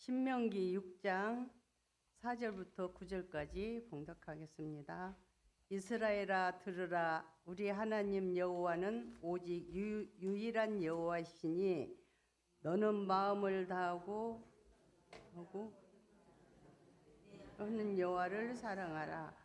신명기 6장 4절부터 9절까지 봉독하겠습니다. 이스라엘아 들으라. 우리 하나님 여호와는 오직 유일한 여호와시니 너는 마음을 다하고 하는 여호와를 사랑하라.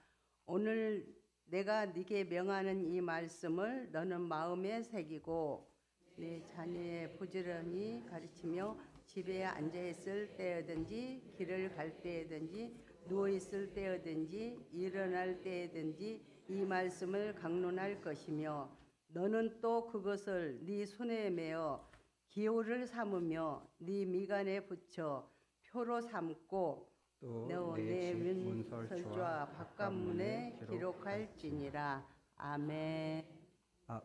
오늘 내가 네게 명하는 이 말씀을 너는 마음에 새기고 네 자녀의 부지런히 가르치며 집에 앉아있을 때든지 길을 갈 때든지 누워있을 때든지 일어날 때든지 이 말씀을 강론할 것이며 너는 또 그것을 네 손에 메어 기호를 삼으며 네 미간에 붙여 표로 삼고 또 내 문설주와 바깥문에 기록할지니라. 아멘.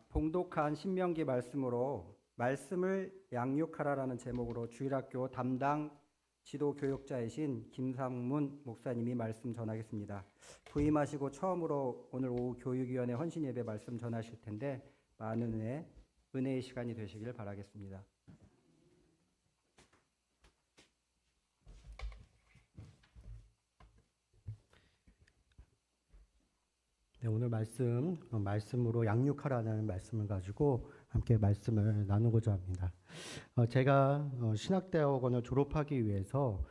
봉독한 신명기 말씀으로 말씀을 양육하라라는 제목으로 주일학교 담당 지도 교육자이신 김상문 목사님이 말씀 전하겠습니다. 부임하시고 처음으로 오늘 오후 교육위원회 헌신예배 말씀 전하실 텐데 많은 은혜의 시간이 되시길 바라겠습니다. 네, 오늘 말씀으로 양육하라는 말씀을 가지고 함께 말씀을 나누고자 합니다. 제가 신학대학원을 졸업하기 위해서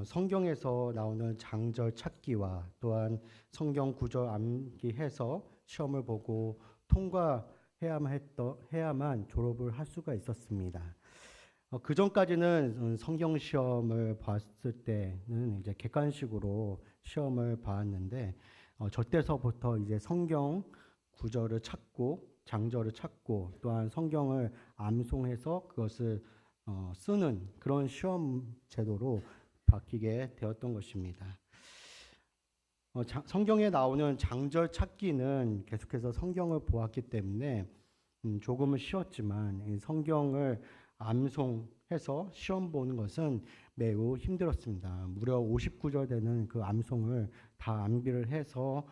성경에서 나오는 장절 찾기와 또한 성경 구절 암기해서 시험을 보고 통과해야만 졸업을 할 수가 있었습니다. 그 전까지는 성경 시험을 봤을 때는 이제 객관식으로 시험을 봤는데 저 때서부터 이제 성경 구절을 찾고 장절을 찾고 또한 성경을 암송해서 그것을 쓰는 그런 시험 제도로 바뀌게 되었던 것입니다. 성경에 나오는 장절 찾기는 계속해서 성경을 보았기 때문에 조금은 쉬웠지만 성경을 암송해서 시험 보는 것은 매우 힘들었습니다. 무려 59절 되는 그 암송을 다 암기를 해서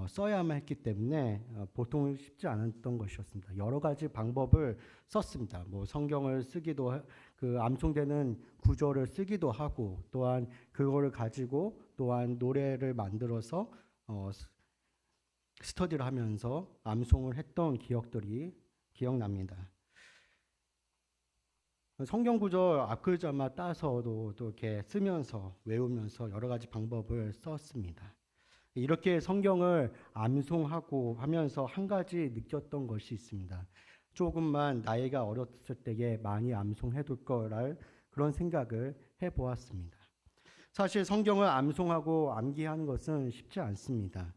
써야만 했기 때문에 보통 쉽지 않았던 것이었습니다. 여러 가지 방법을 썼습니다. 뭐 성경을 쓰기도 그 암송되는 구절을 쓰기도 하고 또한 그거를 가지고 또한 노래를 만들어서 스터디를 하면서 암송을 했던 기억들이 기억납니다. 성경 구절 앞글자만 따서도 또 이렇게 쓰면서 외우면서 여러 가지 방법을 썼습니다. 이렇게 성경을 암송하고 하면서 한 가지 느꼈던 것이 있습니다. 조금만 나이가 어렸을 때에 많이 암송해둘 거랄 그런 생각을 해보았습니다. 사실 성경을 암송하고 암기하는 것은 쉽지 않습니다.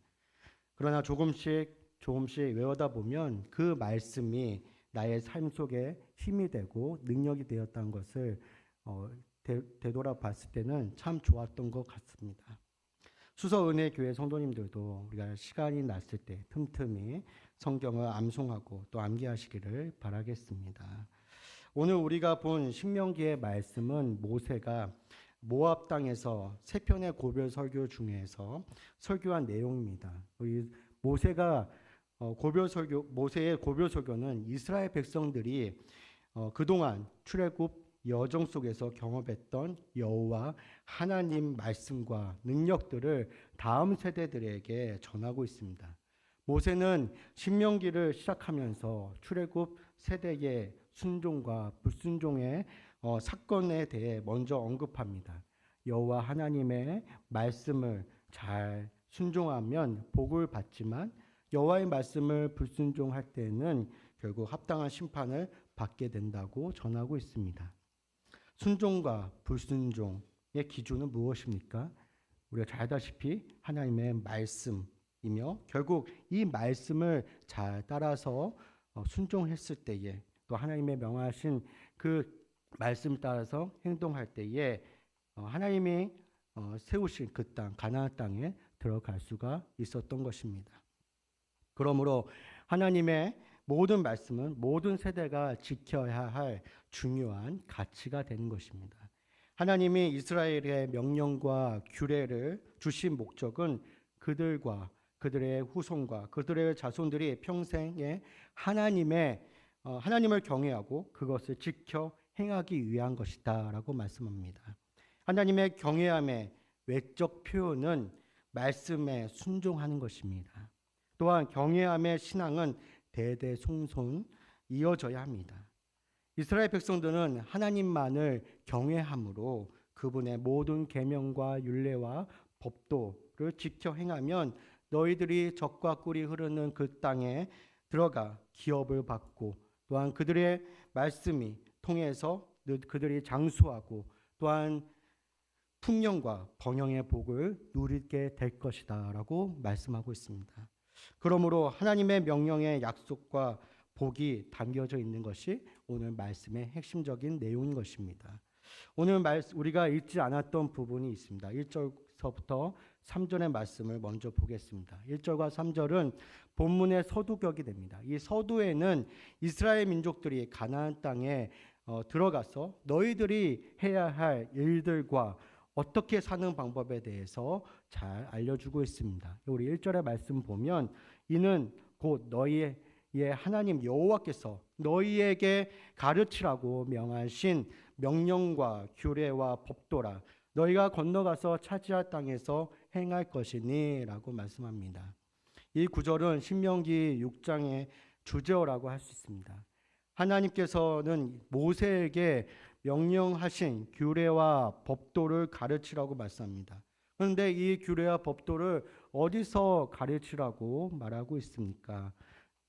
그러나 조금씩 외우다 보면 그 말씀이 나의 삶 속에 힘이 되고 능력이 되었다는 것을 되돌아봤을 때는 참 좋았던 것 같습니다. 수서은혜교회 성도님들도 우리가 시간이 났을 때 틈틈이 성경을 암송하고 또 암기하시기를 바라겠습니다. 오늘 우리가 본 신명기의 말씀은 모세가 모압 땅에서 세 편의 고별 설교 중에서 설교한 내용입니다. 모세의 고별 설교는 이스라엘 백성들이 그동안 출애굽 여정 속에서 경험했던 여호와 하나님 말씀과 능력들을 다음 세대들에게 전하고 있습니다. 모세는 신명기를 시작하면서 출애굽 세대의 순종과 불순종의 사건에 대해 먼저 언급합니다. 여호와 하나님의 말씀을 잘 순종하면 복을 받지만 여호와의 말씀을 불순종할 때는 결국 합당한 심판을 받게 된다고 전하고 있습니다. 순종과 불순종의 기준은 무엇입니까? 우리가 잘 알다시피 하나님의 말씀이며 결국 이 말씀을 잘 따라서 순종했을 때에 또 하나님의 명하신 그 말씀을 따라서 행동할 때에 하나님이 세우신 그 땅, 가나안 땅에 들어갈 수가 있었던 것입니다. 그러므로 하나님의 모든 말씀은 모든 세대가 지켜야 할 중요한 가치가 되는 것입니다. 하나님이 이스라엘의 명령과 규례를 주신 목적은 그들과 그들의 후손과 그들의 자손들이 평생에 하나님을 경외하고 그것을 지켜 행하기 위한 것이다 라고 말씀합니다. 하나님의 경외함의 외적 표현은 말씀에 순종하는 것입니다. 또한 경외함의 신앙은 대대손손 이어져야 합니다. 이스라엘 백성들은 하나님만을 경외함으로 그분의 모든 계명과 율례와 법도를 지켜 행하면 너희들이 적과 꿀이 흐르는 그 땅에 들어가 기업을 받고 또한 그들의 말씀이 통해서 그들이 장수하고 또한 풍년과 번영의 복을 누리게 될 것이다 라고 말씀하고 있습니다. 그러므로 하나님의 명령의 약속과 복이 담겨져 있는 것이 오늘 말씀의 핵심적인 내용인 것입니다. 오늘 우리가 읽지 않았던 부분이 있습니다. 1절서부터 3절의 말씀을 먼저 보겠습니다. 1절과 3절은 본문의 서두격이 됩니다. 이 서두에는 이스라엘 민족들이 가나안 땅에 들어가서 너희들이 해야 할 일들과 어떻게 사는 방법에 대해서 잘 알려주고 있습니다. 우리 1절의 말씀 보면 이는 곧 너희의 하나님 여호와께서 너희에게 가르치라고 명하신 명령과 규례와 법도라 너희가 건너가서 차지할 땅에서 행할 것이니 라고 말씀합니다. 이 구절은 신명기 6장의 주제어라고 할 수 있습니다. 하나님께서는 모세에게 명령하신 규례와 법도를 가르치라고 말씀합니다. 그런데 이 규례와 법도를 어디서 가르치라고 말하고 있습니까?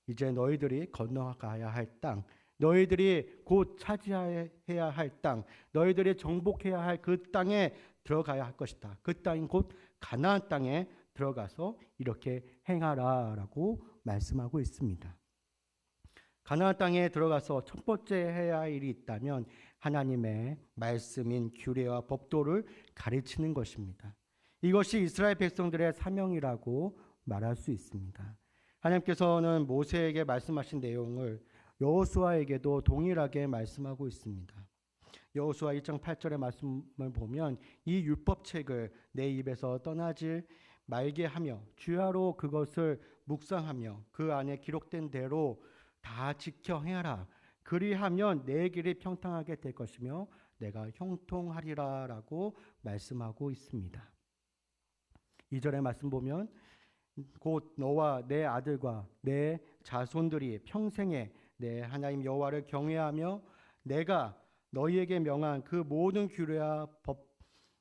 이제 너희들이 건너가야 할 땅, 너희들이 곧 차지해야 할 땅, 너희들이 정복해야 할 그 땅에 들어가야 할 것이다. 그 땅인 곧 가나안 땅에 들어가서 이렇게 행하라라고 말씀하고 있습니다. 가나안 땅에 들어가서 첫 번째 해야 할 일이 있다면 하나님의 말씀인 규례와 법도를 가르치는 것입니다. 이것이 이스라엘 백성들의 사명이라고 말할 수 있습니다. 하나님께서는 모세에게 말씀하신 내용을 여호수아에게도 동일하게 말씀하고 있습니다. 여호수아 1장 8절의 말씀을 보면 이 율법책을 내 입에서 떠나지 말게 하며 주야로 그것을 묵상하며 그 안에 기록된 대로 다 지켜 행하라. 그리하면 내 길이 평탄하게 될 것이며 내가 형통하리라 라고 말씀하고 있습니다. 2절의 말씀 보면 곧 너와 내 아들과 내 자손들이 평생에 내 하나님 여호와를 경외하며 내가 너희에게 명한 그 모든 규례와 법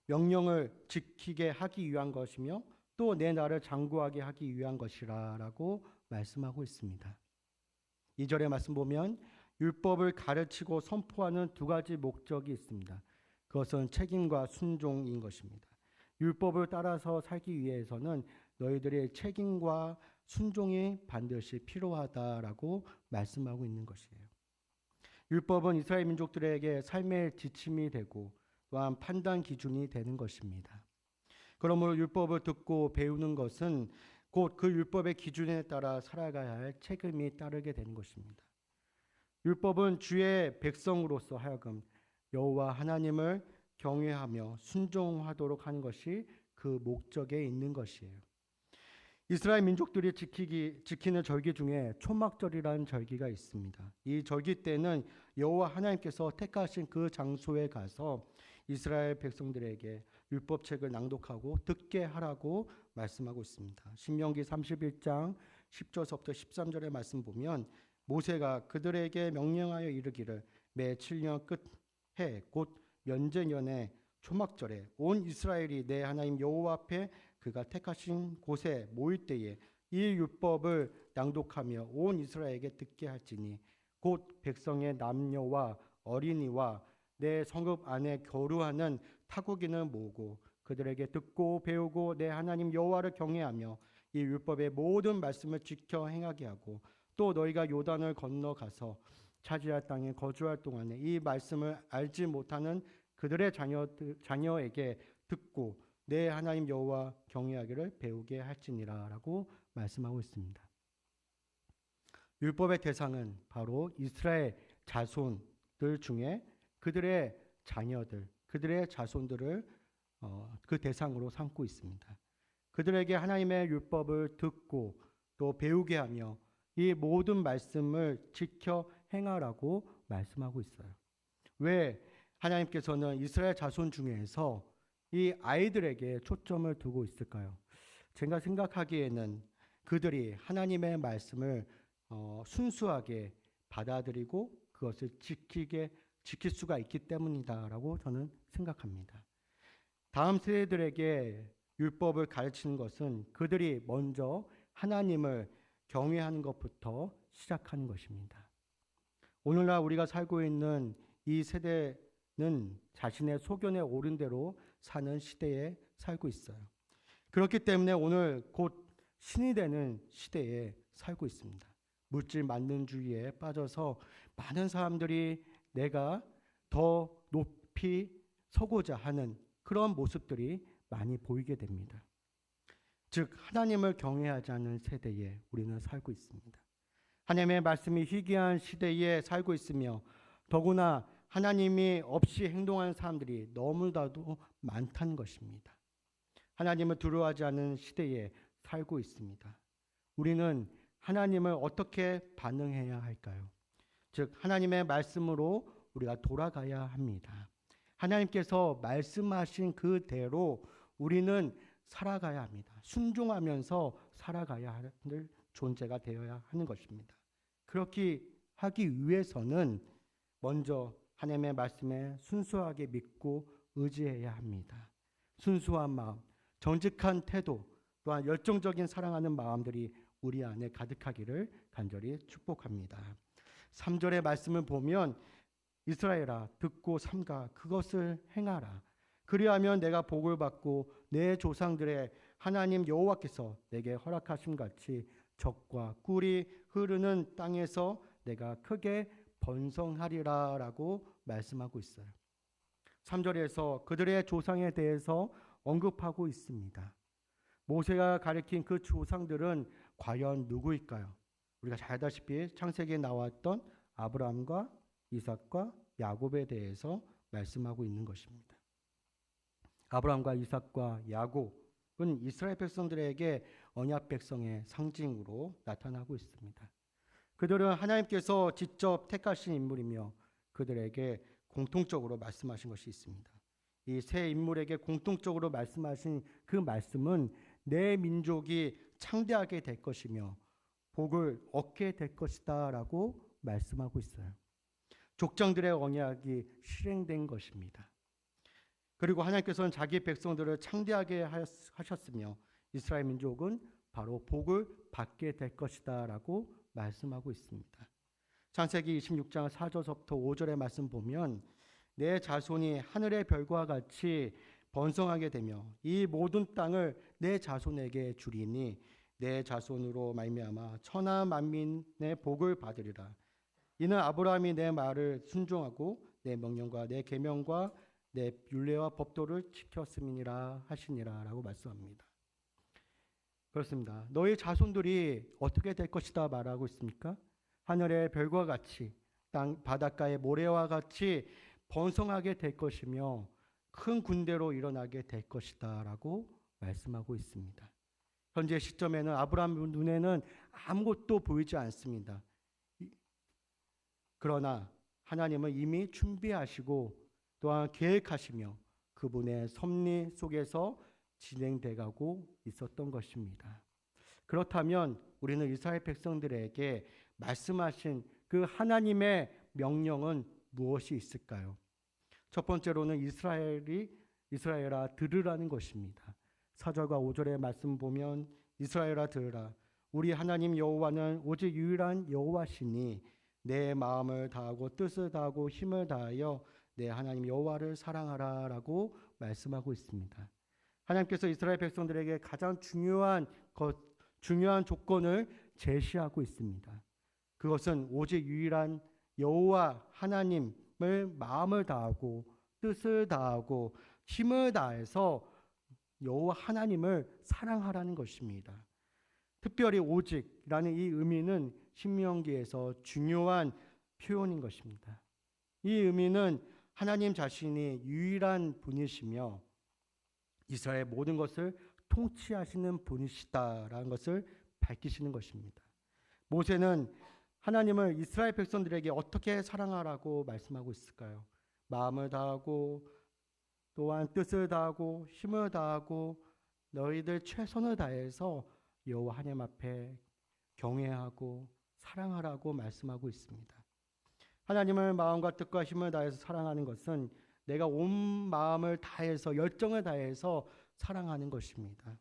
명령을 지키게 하기 위한 것이며 또 내 나를 장구하게 하기 위한 것이라 라고 말씀하고 있습니다. 2절의 말씀 보면 율법을 가르치고 선포하는 두 가지 목적이 있습니다. 그것은 책임과 순종인 것입니다. 율법을 따라서 살기 위해서는 너희들의 책임과 순종이 반드시 필요하다라고 말씀하고 있는 것이에요. 율법은 이스라엘 민족들에게 삶의 지침이 되고 또한 판단 기준이 되는 것입니다. 그러므로 율법을 듣고 배우는 것은 곧 그 율법의 기준에 따라 살아가야 할 책임이 따르게 되는 것입니다. 율법은 주의 백성으로서 하여금 여호와 하나님을 경외하며 순종하도록 하는 것이 그 목적에 있는 것이에요. 이스라엘 민족들이 지키는 절기 중에 초막절이라는 절기가 있습니다. 이 절기 때는 여호와 하나님께서 택하신 그 장소에 가서 이스라엘 백성들에게 율법책을 낭독하고 듣게 하라고 말씀하고 있습니다. 신명기 31장 10절부터 13절의 말씀 보면 모세가 그들에게 명령하여 이르기를 매 7년 끝해 곧 면제년의 초막절에 온 이스라엘이 내 하나님 여호와 앞에 그가 택하신 곳에 모일 때에 이 율법을 낭독하며 온 이스라엘에게 듣게 할지니 곧 백성의 남녀와 어린이와 내 성읍 안에 거류하는 타국인을 모으고 그들에게 듣고 배우고 내 하나님 여호와를 경외하며 이 율법의 모든 말씀을 지켜 행하게 하고 또 너희가 요단을 건너가서 차지할 땅에 거주할 동안에 이 말씀을 알지 못하는 그들의 자녀에게 듣고 내 하나님 여호와 경외하기를 배우게 할지니라 라고 말씀하고 있습니다. 율법의 대상은 바로 이스라엘 자손들 중에 그들의 자녀들, 그들의 자손들을 그 대상으로 삼고 있습니다. 그들에게 하나님의 율법을 듣고 또 배우게 하며 이 모든 말씀을 지켜 행하라고 말씀하고 있어요. 왜? 하나님께서는 이스라엘 자손 중에서 이 아이들에게 초점을 두고 있을까요? 제가 생각하기에는 그들이 하나님의 말씀을 순수하게 받아들이고 그것을 지킬 수가 있기 때문이다라고 저는 생각합니다. 다음 세대들에게 율법을 가르치는 것은 그들이 먼저 하나님을 경외하는 것부터 시작하는 것입니다. 오늘날 우리가 살고 있는 이 세대는 자신의 소견에 옳은 대로 사는 시대에 살고 있어요. 그렇기 때문에 오늘 곧 신이 되는 시대에 살고 있습니다. 물질 만능주의에 빠져서 많은 사람들이 내가 더 높이 서고자 하는 그런 모습들이 많이 보이게 됩니다. 즉 하나님을 경외하지 않는 세대에 우리는 살고 있습니다. 하나님의 말씀이 희귀한 시대에 살고 있으며 더구나 하나님이 없이 행동하는 사람들이 너무나도 많다는 것입니다. 하나님을 두려워하지 않는 시대에 살고 있습니다. 우리는 하나님을 어떻게 반응해야 할까요? 즉 하나님의 말씀으로 우리가 돌아가야 합니다. 하나님께서 말씀하신 그대로 우리는 살아가야 합니다. 순종하면서 살아가야 할 존재가 되어야 하는 것입니다. 그렇게 하기 위해서는 먼저 하나님의 말씀에 순수하게 믿고 의지해야 합니다. 순수한 마음, 정직한 태도, 또한 열정적인 사랑하는 마음들이 우리 안에 가득하기를 간절히 축복합니다. 3절의 말씀을 보면 이스라엘아 듣고 삼가 그것을 행하라. 그리하면 내가 복을 받고 내 조상들의 하나님 여호와께서 내게 허락하심 같이 적과 꿀이 흐르는 땅에서 내가 크게 번성하리라 라고 말씀하고 있어요. 3절에서 그들의 조상에 대해서 언급하고 있습니다. 모세가 가리킨 그 조상들은 과연 누구일까요? 우리가 잘 알다시피 창세기에 나왔던 아브라함과 이삭과 야곱에 대해서 말씀하고 있는 것입니다. 아브라함과 이삭과 야곱은 이스라엘 백성들에게 언약 백성의 상징으로 나타나고 있습니다. 그들은 하나님께서 직접 택하신 인물이며 그들에게 공통적으로 말씀하신 것이 있습니다. 이 세 인물에게 공통적으로 말씀하신 그 말씀은 내 민족이 창대하게 될 것이며 복을 얻게 될 것이다 라고 말씀하고 있어요. 족장들의 언약이 실행된 것입니다. 그리고 하나님께서는 자기 백성들을 창대하게 하셨으며 이스라엘 민족은 바로 복을 받게 될 것이다 라고 말씀하고 있습니다. 창세기 26장 4절부터 5절의 말씀 보면 내 자손이 하늘의 별과 같이 번성하게 되며 이 모든 땅을 내 자손에게 주리니 내 자손으로 말미암아 천하 만민의 복을 받으리라. 이는 아브라함이 내 말을 순종하고 내 명령과 내 계명과 내 율례와 법도를 지켰음이니라 하시니라라고 말씀합니다. 그렇습니다. 너희 자손들이 어떻게 될 것이다 말하고 있습니까? 하늘의 별과 같이 땅 바닷가의 모래와 같이 번성하게 될 것이며 큰 군대로 일어나게 될 것이다라고 말씀하고 있습니다. 현재 시점에는 아브라함 눈에는 아무것도 보이지 않습니다. 그러나 하나님은 이미 준비하시고 또한 계획하시며 그분의 섭리 속에서 진행돼가고 있었던 것입니다. 그렇다면 우리는 이스라엘 백성들에게 말씀하신 그 하나님의 명령은 무엇이 있을까요? 첫 번째로는 이스라엘아 들으라는 것입니다. 4절과 5절의 말씀 보면 이스라엘아 들으라. 우리 하나님 여호와는 오직 유일한 여호와시니 내 마음을 다하고 뜻을 다하고 힘을 다하여 내 하나님 여호와를 사랑하라 라고 말씀하고 있습니다. 하나님께서 이스라엘 백성들에게 가장 중요한 조건을 제시하고 있습니다. 그것은 오직 유일한 여호와 하나님을 마음을 다하고 뜻을 다하고 힘을 다해서 여호와 하나님을 사랑하라는 것입니다. 특별히 오직이라는 이 의미는 신명기에서 중요한 표현인 것입니다. 이 의미는 하나님 자신이 유일한 분이시며 이스라엘 모든 것을 통치하시는 분이시다라는 것을 밝히시는 것입니다. 모세는 하나님을 이스라엘 백성들에게 어떻게 사랑하라고 말씀하고 있을까요? 마음을 다하고 또한 뜻을 다하고 힘을 다하고 너희들 최선을 다해서 여호와 하나님 앞에 경외하고 사랑하라고 말씀하고 있습니다. 하나님을 마음과 뜻과 힘을 다해서 사랑하는 것은 내가 온 마음을 다해서 열정을 다해서 사랑하는 것입니다.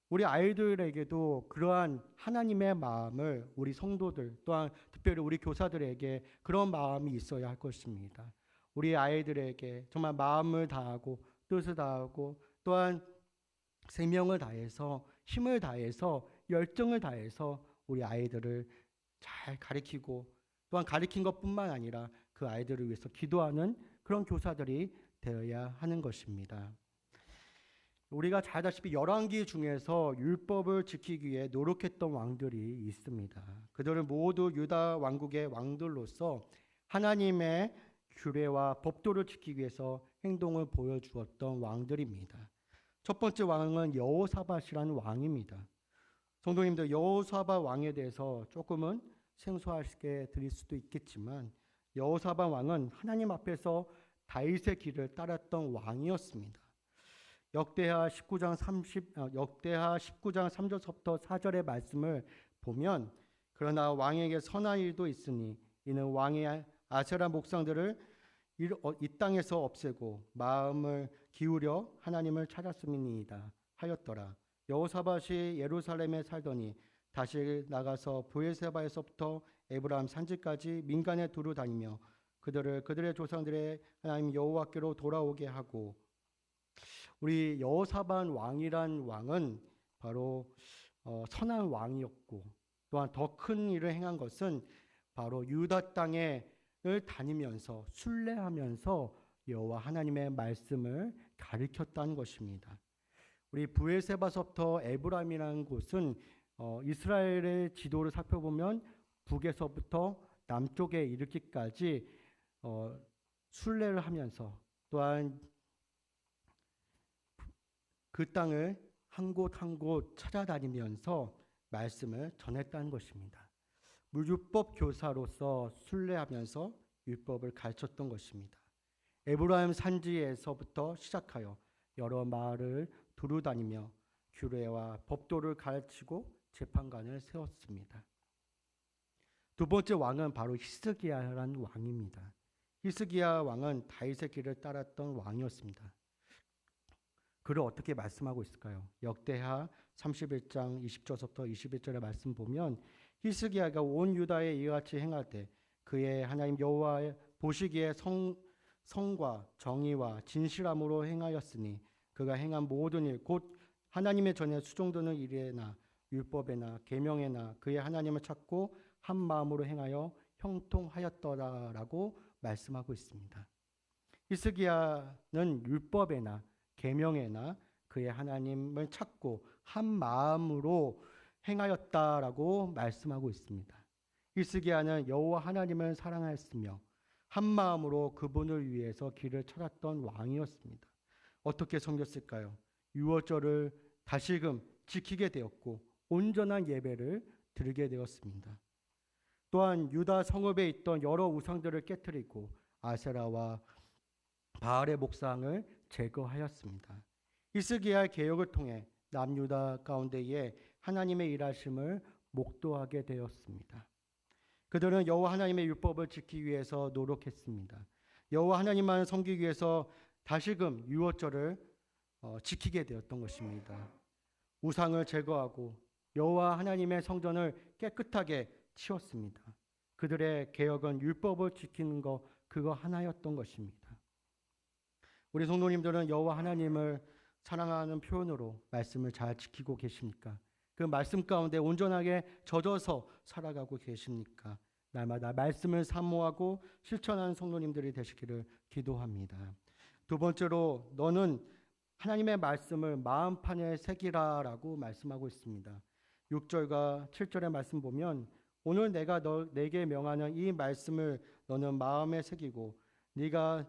우리 아이들에게도 그러한 하나님의 마음을 우리 성도들 또한 특별히 우리 교사들에게 그런 마음이 있어야 할 것입니다. 우리 아이들에게 정말 마음을 다하고 뜻을 다하고 또한 생명을 다해서 힘을 다해서 열정을 다해서 우리 아이들을 잘 가르치고 또한 가르친 것뿐만 아니라 그 아이들을 위해서 기도하는 그런 교사들이 되어야 하는 것입니다. 우리가 잘 아다시피 열왕기 중에서 율법을 지키기 위해 노력했던 왕들이 있습니다. 그들은 모두 유다 왕국의 왕들로서 하나님의 규례와 법도를 지키기 위해서 행동을 보여주었던 왕들입니다. 첫 번째 왕은 여호사밧이라는 왕입니다. 성도님들, 여호사밧 왕에 대해서 조금은 생소하게 들릴 수도 있겠지만 여호사밧 왕은 하나님 앞에서 다윗의 길을 따랐던 왕이었습니다. 역대하 19장 3절부터 4절의 말씀을 보면 그러나 왕에게 선한 일도 있으니 이는 왕의 아세라 목상들을 이 땅에서 없애고 마음을 기울여 하나님을 찾았음이니이다 하였더라. 여호사밧이 예루살렘에 살더니 다시 나가서 브엘세바에서부터 에브라임 산지까지 민간에 두루 다니며 그들의 조상들의 하나님 여호와께로 돌아오게 하고. 우리 여호사밧 왕이란 왕은 바로 선한 왕이었고 또한 더 큰 일을 행한 것은 바로 유다 땅을 다니면서 순례하면서 여호와 하나님의 말씀을 가르쳤다는 것입니다. 우리 브엘세바서부터 에브라임이라는 곳은 이스라엘의 지도를 살펴보면 북에서부터 남쪽에 이르기까지 순례를 하면서 또한 그 땅을 한 곳 한 곳 찾아다니면서 말씀을 전했다는 것입니다. 율법 교사로서 순례하면서 율법을 가르쳤던 것입니다. 에브라임 산지에서부터 시작하여 여러 마을을 두루 다니며 규례와 법도를 가르치고 재판관을 세웠습니다. 두 번째 왕은 바로 히스기야라는 왕입니다. 히스기야 왕은 다윗의 길을 따랐던 왕이었습니다. 그를 어떻게 말씀하고 있을까요? 역대하 31장 20절부터 21절의 말씀 보면 히스기야가 온 유다에 이와 같이 행할 때 그의 하나님 여호와의 보시기에 성과 정의와 진실함으로 행하였으니 그가 행한 모든 일 곧 하나님의 전에 수종드는 일에나 율법에나 계명에나 그의 하나님을 찾고 한 마음으로 행하여 형통하였더라라고 말씀하고 있습니다. 히스기야는 율법에나 계명에나 그의 하나님을 찾고 한 마음으로 행하였다라고 말씀하고 있습니다. 히스기야는 여호와 하나님을 사랑하였으며 한 마음으로 그분을 위해서 길을 찾았던 왕이었습니다. 어떻게 섬겼을까요? 유월절을 다시금 지키게 되었고 온전한 예배를 드리게 되었습니다. 또한 유다 성읍에 있던 여러 우상들을 깨뜨리고 아세라와 바알의 목상을 제거하였습니다. 히스기야의 개혁을 통해 남유다 가운데에 하나님의 일하심을 목도하게 되었습니다. 그들은 여호와 하나님의 율법을 지키기 위해서 노력했습니다. 여호와 하나님만 섬기기 위해서 다시금 유월절을 지키게 되었던 것입니다. 우상을 제거하고 여호와 하나님의 성전을 깨끗하게 치웠습니다. 그들의 개혁은 율법을 지키는 것 그거 하나였던 것입니다. 우리 성도님들은 여호와 하나님을 사랑하는 표현으로 말씀을 잘 지키고 계십니까? 그 말씀 가운데 온전하게 젖어서 살아가고 계십니까? 날마다 말씀을 사모하고 실천하는 성도님들이 되시기를 기도합니다. 두 번째로 너는 하나님의 말씀을 마음판에 새기라라고 말씀하고 있습니다. 6절과 7절의 말씀 보면 오늘 내가 내게 명하는 이 말씀을 너는 마음에 새기고 네가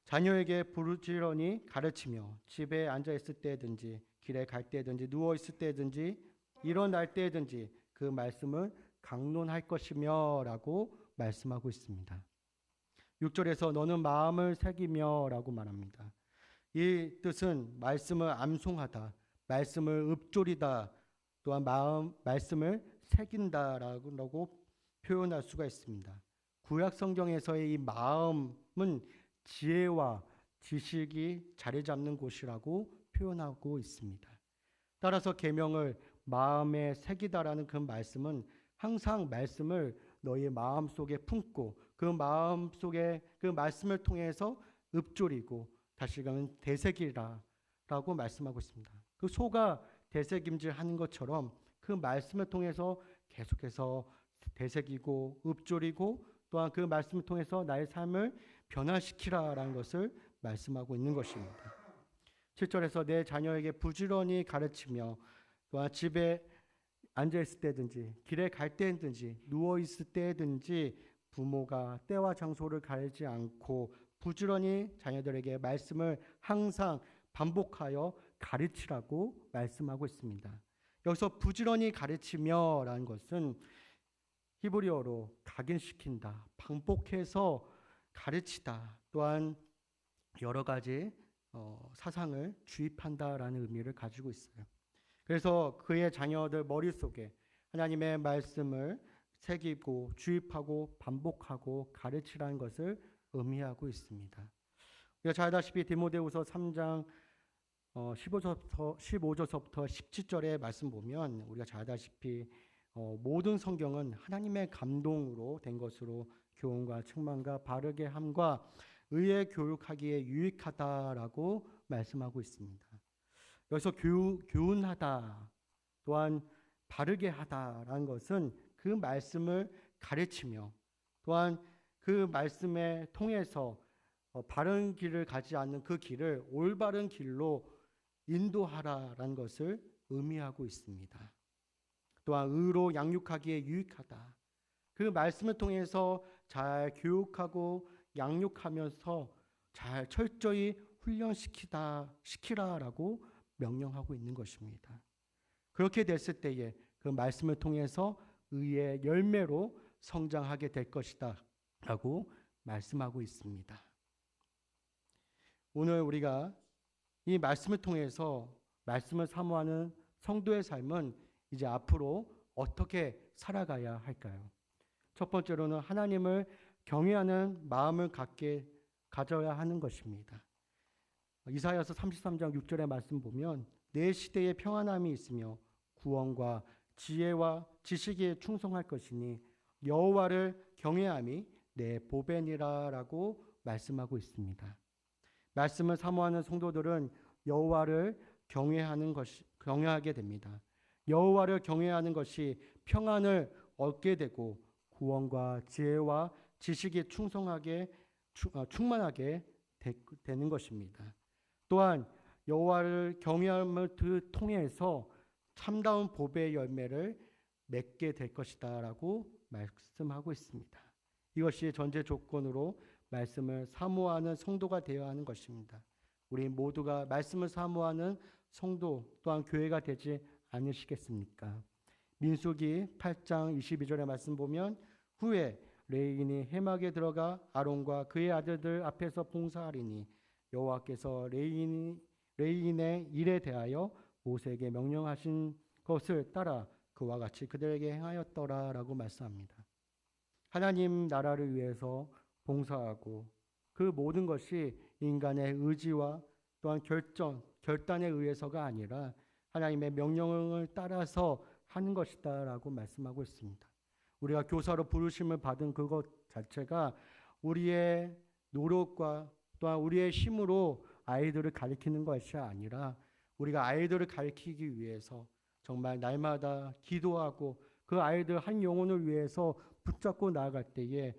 자녀에게 부르짖으니 가르치며 집에 앉아 있을 때든지 길에 갈 때든지 누워 있을 때든지 일어날 때든지 그 말씀을 강론할 것이며라고 말씀하고 있습니다. 6절에서 너는 마음을 새기며라고 말합니다. 이 뜻은 말씀을 암송하다, 말씀을 읊조리다, 또한 말씀을 새긴다라고 표현할 수가 있습니다. 구약 성경에서의 이 마음은 지혜와 지식이 자리 잡는 곳이라고 표현하고 있습니다. 따라서 계명을 마음에 새기다라는 그 말씀은 항상 말씀을 너희 마음 속에 품고 그 마음 속에 그 말씀을 통해서 읊조리고 다시금 되새기라라고 말씀하고 있습니다. 그 소가 되새김질 하는 것처럼 그 말씀을 통해서 계속해서 되새기고 읊조리고 또한 그 말씀을 통해서 나의 삶을 변화시키라라는 것을 말씀하고 있는 것입니다. 7절에서 내 자녀에게 부지런히 가르치며 또한 집에 앉아있을 때든지 길에 갈 때든지 누워있을 때든지 부모가 때와 장소를 가리지 않고 부지런히 자녀들에게 말씀을 항상 반복하여 가르치라고 말씀하고 있습니다. 여기서 부지런히 가르치며라는 것은 히브리어로 각인시킨다, 반복해서 가르치다, 또한 여러 가지 사상을 주입한다라는 의미를 가지고 있어요. 그래서 그의 자녀들 머릿속에 하나님의 말씀을 새기고 주입하고 반복하고 가르치라는 것을 의미하고 있습니다. 우리가 잘 아다시피 디모데후서 3장 15절서부터 17절의 말씀 보면 우리가 잘 아다시피 모든 성경은 하나님의 감동으로 된 것으로 교훈과 책망과 바르게 함과 의에 교육하기에 유익하다라고 말씀하고 있습니다. 여기서 교훈하다 또한 바르게 하다라는 것은 그 말씀을 가르치며 또한 그 말씀에 통해서 바른 길을 가지 않는 그 길을 올바른 길로 인도하라라는 것을 의미하고 있습니다. 또한 의로 양육하기에 유익하다. 그 말씀을 통해서 잘 교육하고 양육하면서 잘 철저히 시키라라고 명령하고 있는 것입니다. 그렇게 됐을 때에 그 말씀을 통해서 의의 열매로 성장하게 될 것이다 라고 말씀하고 있습니다. 오늘 우리가 이 말씀을 통해서 말씀을 사모하는 성도의 삶은 이제 앞으로 어떻게 살아가야 할까요? 첫 번째로는 하나님을 경외하는 마음을 가져야 하는 것입니다. 이사야서 33장 6절의 말씀 보면 내 시대에 평안함이 있으며 구원과 지혜와 지식에 충성할 것이니 여호와를 경외함이 내 보배니라라고 말씀하고 있습니다. 말씀을 사모하는 성도들은 여호와를 경외하게 됩니다. 여호와를 경외하는 것이 평안을 얻게 되고 구원과 지혜와 지식에 충만하게 되는 것입니다. 또한 여호와를 경외함을 통해서 참다운 보배의 열매를 맺게 될 것이다라고 말씀하고 있습니다. 이것이 전제 조건으로 말씀을 사모하는 성도가 되어야 하는 것입니다. 우리 모두가 말씀을 사모하는 성도 또한 교회가 되지 않으시겠습니까? 민수기 8장 22절의 말씀 보면 후에 레인이 해막에 들어가 아론과 그의 아들들 앞에서 봉사하리니 여호와께서 레인의 일에 대하여 모세에게 명령하신 것을 따라 그와 같이 그들에게 행하였더라라고 말씀합니다. 하나님 나라를 위해서 봉사하고 그 모든 것이 인간의 의지와 또한 결단에 의해서가 아니라 하나님의 명령을 따라서 하는 것이다라고 말씀하고 있습니다. 우리가 교사로 부르심을 받은 그것 자체가 우리의 노력과 또한 우리의 힘으로 아이들을 가르치는 것이 아니라 우리가 아이들을 가르치기 위해서 정말 날마다 기도하고 그 아이들 한 영혼을 위해서 붙잡고 나아갈 때에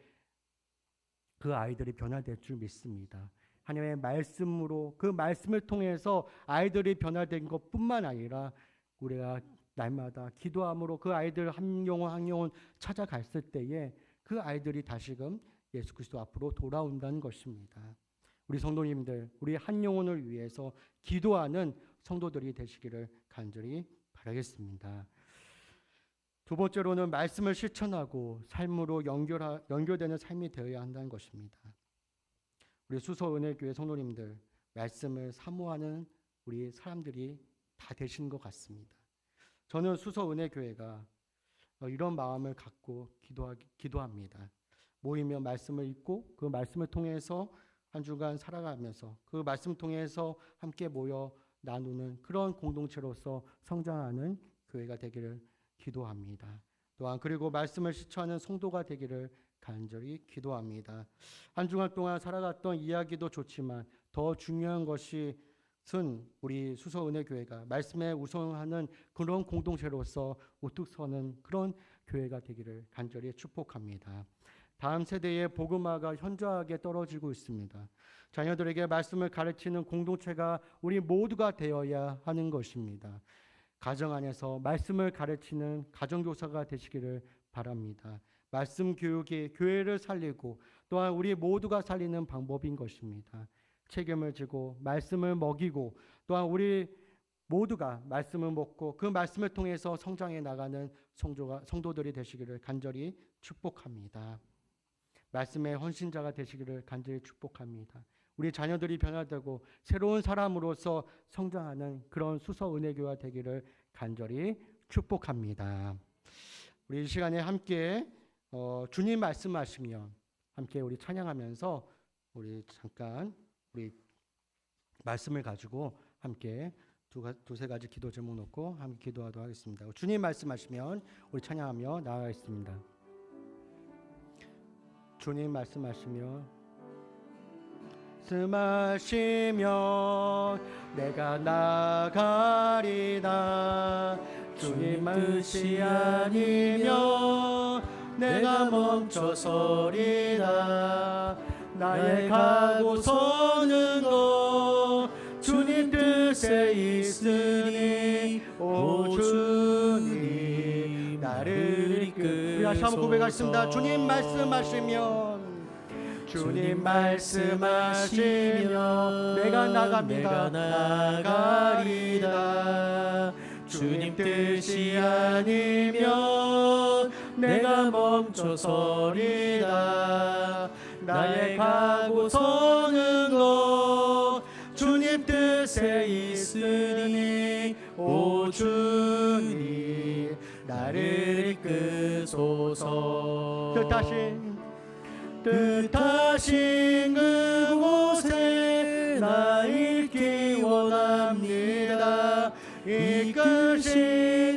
그 아이들이 변화될 줄 믿습니다. 하나님의 말씀으로 그 말씀을 통해서 아이들이 변화된 것뿐만 아니라 우리가 날마다 기도함으로 그 아이들 한 영혼 한 영혼 찾아갔을 때에 그 아이들이 다시금 예수 그리스도 앞으로 돌아온다는 것입니다. 우리 성도님들, 우리 한 영혼을 위해서 기도하는 성도들이 되시기를 간절히 바라겠습니다. 두 번째로는 말씀을 실천하고 삶으로 연결되는 삶이 되어야 한다는 것입니다. 우리 수서은혜교회 성도님들 말씀을 사모하는 우리 사람들이 다 되신 것 같습니다. 저는 수서은혜교회가 이런 마음을 갖고 기도합니다. 모이며 말씀을 읽고 그 말씀을 통해서 한 주간 살아가면서 그 말씀 통해서 함께 모여 나누는 그런 공동체로서 성장하는 교회가 되기를 기도합니다. 또한 그리고 말씀을 실천하는 성도가 되기를 간절히 기도합니다. 한 주간 동안 살아갔던 이야기도 좋지만 더 중요한 것은 우리 수서은혜교회가 말씀에 우선하는 그런 공동체로서 우뚝 서는 그런 교회가 되기를 간절히 축복합니다. 다음 세대의 복음화가 현저하게 떨어지고 있습니다. 자녀들에게 말씀을 가르치는 공동체가 우리 모두가 되어야 하는 것입니다. 가정 안에서 말씀을 가르치는 가정교사가 되시기를 바랍니다. 말씀 교육이 교회를 살리고 또한 우리 모두가 살리는 방법인 것입니다. 책임을 지고 말씀을 먹이고 또한 우리 모두가 말씀을 먹고 그 말씀을 통해서 성장해 나가는 성도들이 되시기를 간절히 축복합니다. 말씀의 헌신자가 되시기를 간절히 축복합니다. 우리 자녀들이 변화되고 새로운 사람으로서 성장하는 그런 수서은혜교회가 되기를 간절히 축복합니다. 우리 이 시간에 함께 주님 말씀하시며 함께 우리 찬양하면서 우리 잠깐 우리 말씀을 가지고 함께 두세 가지 기도 제목 놓고 함께 기도하도록 하겠습니다. 주님 말씀하시면 우리 찬양하며 나아가겠습니다. 주님 말씀하시면 내가 나가리다. 주님 뜻이 아니면 내가 멈춰서리다. 나의 가고서는 너 주님 뜻에 있으니 오 주님 나를 이끌소서. 우리 다시 한번 고백하겠습니다. 주님 말씀하시면 내가 나갑니다. 나가리다. 주님 뜻이 아니면 내가 멈춰서리다. 나의 가고서는 너 주님 뜻에 있으니 오 주님 나를 이끌소서. 뜻하신 그곳에 나 있기 원합니다. 이끄시는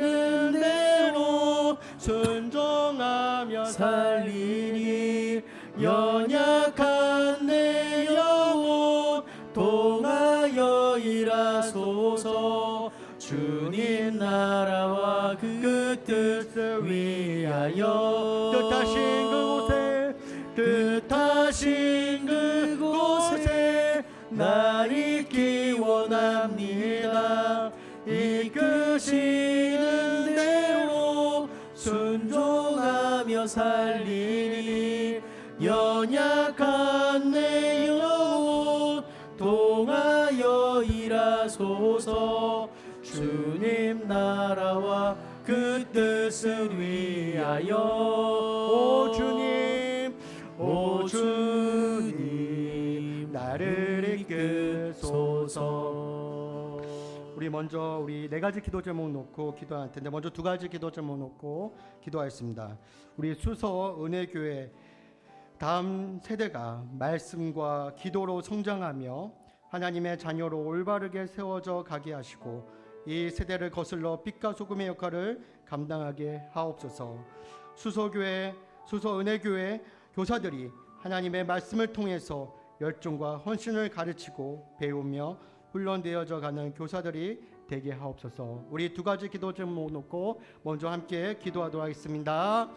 대로 순종하며 살리니 연약한 내 영혼 통하여 일하소서. 주님 나라와 그 뜻을 위하여 뜻하신 그곳에 나 있기 원합니다. 이끄시는 대로 순종하며 살리니 연약한 내 영혼 통하여 일하소서. 주님 나라와 그 뜻을 위하여 오 주님 나를 이끌소서. 우리 먼저 우리 네 가지 기도 제목 놓고 기도할 텐데 먼저 두 가지 기도 제목 놓고 기도하겠습니다. 우리 수서 은혜교회 다음 세대가 말씀과 기도로 성장하며 하나님의 자녀로 올바르게 세워져 가게 하시고 이 세대를 거슬러 빛과 소금의 역할을 감당하게 하옵소서. 수서 은혜교회 교사들이 하나님의 말씀을 통해서 열정과 헌신을 가르치고 배우며 훈련되어져 가는 교사들이 되게 하옵소서. 우리 두 가지 기도 제목 놓고 먼저 함께 기도하도록 하겠습니다.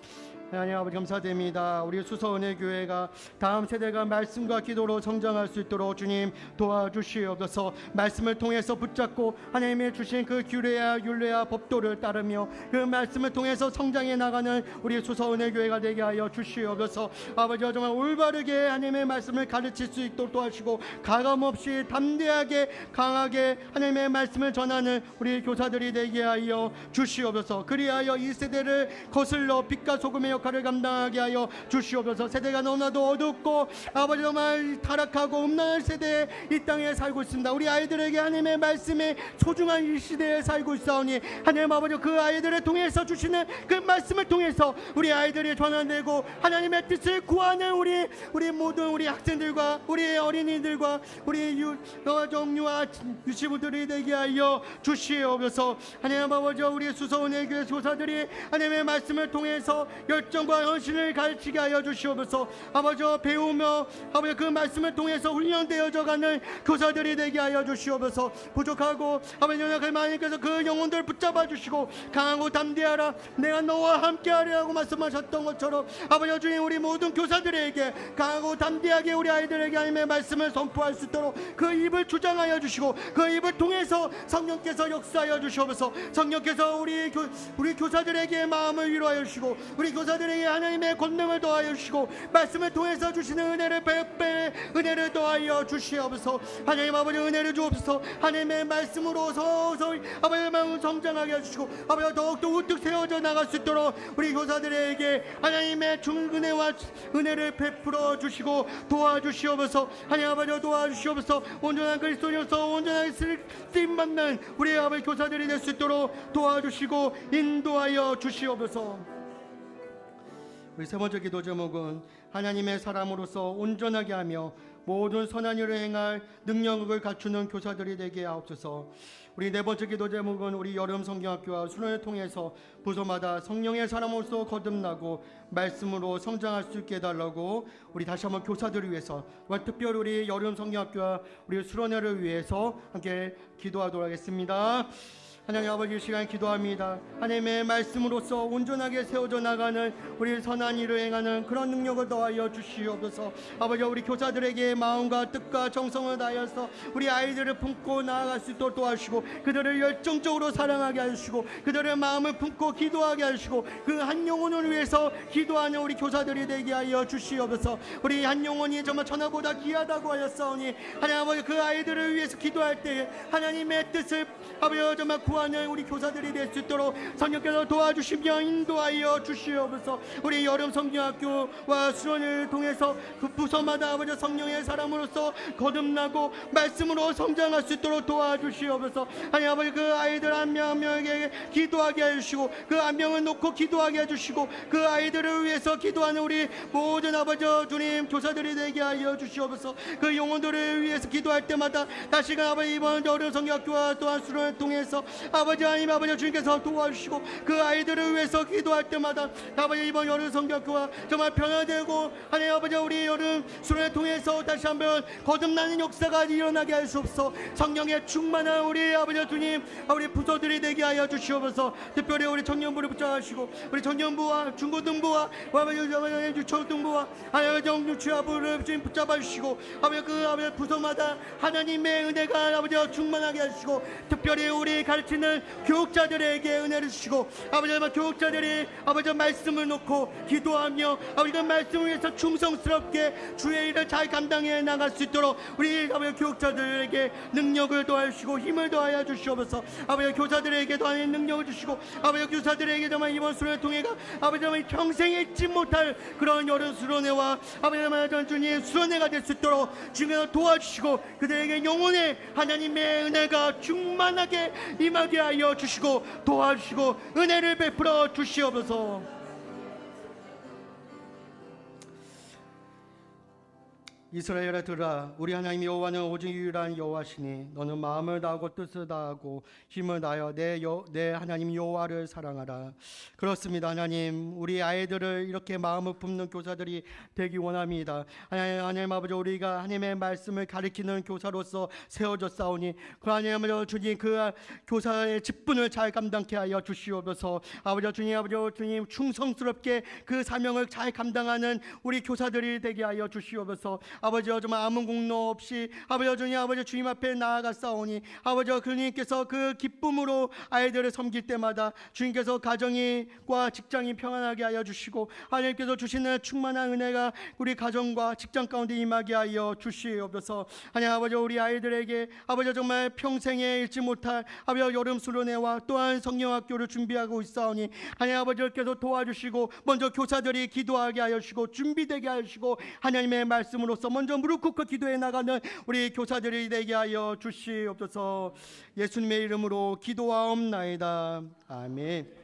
하나님 아버지 감사드립니다. 우리 수서은혜교회가 다음 세대가 말씀과 기도로 성장할 수 있도록 주님 도와주시옵소서. 말씀을 통해서 붙잡고 하나님이 주신 그 규례와 율례와 법도를 따르며 그 말씀을 통해서 성장해 나가는 우리 수서은혜교회가 되게 하여 주시옵소서. 아버지와 정말 올바르게 하나님의 말씀을 가르칠 수 있도록 도와주시고 가감없이 담대하게 강하게 하나님의 말씀을 전하는 세워가는 우리 교사들이 되게 하여 주시옵소서. 그리하여 이 세대를 거슬러 빛과 소금의 역할을 감당하게 하여 주시옵소서. 세대가 너무나도 어둡고 아버지 정말 타락하고 음란한 세대에 이 땅에 살고 있습니다. 우리 아이들에게 하나님의 말씀에 소중한 이 시대에 살고 있사오니 하나님 아버지 그 아이들을 통해서 주시는 그 말씀을 통해서 우리 아이들이 전환되고 하나님의 뜻을 구하는 우리 모든 우리 학생들과 우리 어린이들과 우리 정유아 유치부들이 되게 하여 주시옵소서. 하나님 아버지 우리 수서원의 교회 교사들이 하나님의 말씀을 통해서 열정과 헌신을 가르치게 하여 주시옵소서. 아버지 배우며 아버지 그 말씀을 통해서 훈련되어져 가는 교사들이 되게 하여 주시옵소서. 부족하고 아버지 연약할 하나님께서 그 영혼들을 붙잡아 주시고 강하고 담대하라 내가 너와 함께하리라고 말씀하셨던 것처럼 아버지 주님 우리 모든 교사들에게 강하고 담대하게 우리 아이들에게 하나님의 말씀을 선포할 수 있도록 그 입을 주장하여 주시고 그 입을 통해서 성령께서 역사하여 주시옵소서. 성령께서 우리 교사들에게 마음을 위로하여 주시고 우리 교사들에게 하나님의 권능을 더하여 주시고 말씀을 통해서 주시는 은혜를 배배 은혜를 더하여 주시옵소서. 하나님 아버지 은혜를 주옵소서. 하나님의 말씀으로 서서히 아버지의 마음을 성장하게 해주시고 아버지 더욱더 우뚝 세워져 나갈 수 있도록 우리 교사들에게 하나님의 은혜와 은혜를 베풀어 주시고 도와주시옵소서. 하나님 아버지 도와주시옵소서. 온전한 그리스도인으로서 온전하게 쓰임받는 우리 아버지 교사들이 될 수 있도록 도와주시고 인도하여 주시옵소서. 우리 세 번째 기도 제목은 하나님의 사람으로서 온전하게 하며 모든 선한 일을 행할 능력을 갖추는 교사들이 되게 하옵소서. 우리 네 번째 기도 제목은 우리 여름 성경학교와 수련을 통해서 부서마다 성령의 사람으로서 거듭나고 말씀으로 성장할 수 있게 해달라고 우리 다시 한번 교사들을 위해서 특별히 우리 여름 성경학교와 우리 수련회를 위해서 함께 기도하도록 하겠습니다. 하나님 아버지 이 시간 기도합니다. 하나님의 말씀으로서 온전하게 세워져 나가는 우리 선한 일을 행하는 그런 능력을 더하여 주시옵소서. 아버지 우리 교사들에게 마음과 뜻과 정성을 다하여서 우리 아이들을 품고 나아갈 수 있도록 도와주시고 그들을 열정적으로 사랑하게 하시고 그들의 마음을 품고 기도하게 하시고 그 한 영혼을 위해서 기도하는 우리 교사들이 되게 하여 주시옵소서. 우리 한 영혼이 정말 천하보다 귀하다고 하였사오니 하나님 아버지 그 아이들을 위해서 기도할 때 하나님의 뜻을 아버지 정말 구하는 우리 교사들이 될 수 있도록 성령께서 도와주시며 인도하여 주시옵소서. 우리 여름 성경학교와 수련을 통해서 그 부서마다 아버지 성령의 사람으로서 거듭나고 말씀으로 성장할 수 있도록 도와주시옵소서. 하나님 아버지 그 아이들 한 명 한 명에게 기도하게 해주시고 그 한 명을 놓고 기도하게 해주시고 그 아이들을 위해서 기도하는 우리 모든 아버지 주님 교사들이 되게 하여 주시옵소서. 그 영혼들을 위해서 기도할 때마다 다시금 아버지 이번 여름 성경학교와 또한 수련을 통해서 아버지 하나님 아버지 주님께서 도와주시고 그 아이들을 위해서 기도할 때마다 아버지 이번 여름 성경교와 정말 변화되고 하나님 아버지 우리 여름 수련을 통해서 다시 한번 거듭나는 역사가 일어나게 할 수 없어 성령의 충만한 우리 아버지 주님 우리 부서들이 되게 하여 주시옵소서. 특별히 우리 청년부를 붙잡으시고 우리 청년부와 중고등부와 아버지 초등부와 하나님 정유치아부를 주님 붙잡아 주시고 아버지 그 아버지 부서마다 하나님의 은혜가 아버지 충만하게 하시고 특별히 우리 가르치는 교육자들에게 은혜를 주시고 아버지 교육자들이 아버지 말씀을 놓고 기도하며 아버지 그 말씀을 위해서 충성스럽게 주의 일을 잘 감당해 나갈 수 있도록 우리 아버지 교육자들에게 능력을 더하시고 힘을 더하여 주시옵소서. 아버지 교사들에게 더하는 능력을 주시고 아버지 교사들에게 정말 이번 수련을 통해 아버지 정말 평생 잊지 못할 그런 여름 수련회와 아버지 정말 주님 수련회가 될 수 있도록 주님께서 도와주시고 그들에게 영혼의 하나님의 은혜가 충만하게 임하게 하여 주시고 도와주시고 은혜를 베풀어 주시옵소서. 이스라엘아 들으라. 우리 하나님 여호와는 오직 유일한 여호와시니 너는 마음을 다하고 뜻을 다하고 힘을 다하여 내 하나님 여호와를 사랑하라. 그렇습니다. 하나님 우리 아이들을 이렇게 마음을 품는 교사들이 되기 원합니다. 하나님 아버지 우리가 하나님의 말씀을 가르치는 교사로서 세워졌사오니 그 하나님 아버지 주님 그 교사의 직분을 잘 감당케 하여 주시옵소서. 아버지 주님 충성스럽게 그 사명을 잘 감당하는 우리 교사들이 되게 하여 주시옵소서. 아버지여 정말 아무 공로 없이 아버지여 주님 아버지 주님 앞에 나아갔사오니 아버지여 주님께서 그 기쁨으로 아이들을 섬길 때마다 주님께서 가정과 직장이 평안하게 하여 주시고 하나님께서 주시는 충만한 은혜가 우리 가정과 직장 가운데 임하게 하여 주시옵소서. 하나님 아버지 우리 아이들에게 아버지 정말 평생에 잃지 못할 아버지 여름 수련회와 또한 성령학교를 준비하고 있사오니 하나님 아버지께서 도와주시고 먼저 교사들이 기도하게 하여 주시고 준비되게 하시고 하나님의 말씀으로서 먼저 무릎 꿇고 기도해 나가는 우리 교사들이 되게 하여 주시옵소서. 예수님의 이름으로 기도하옵나이다. 아멘.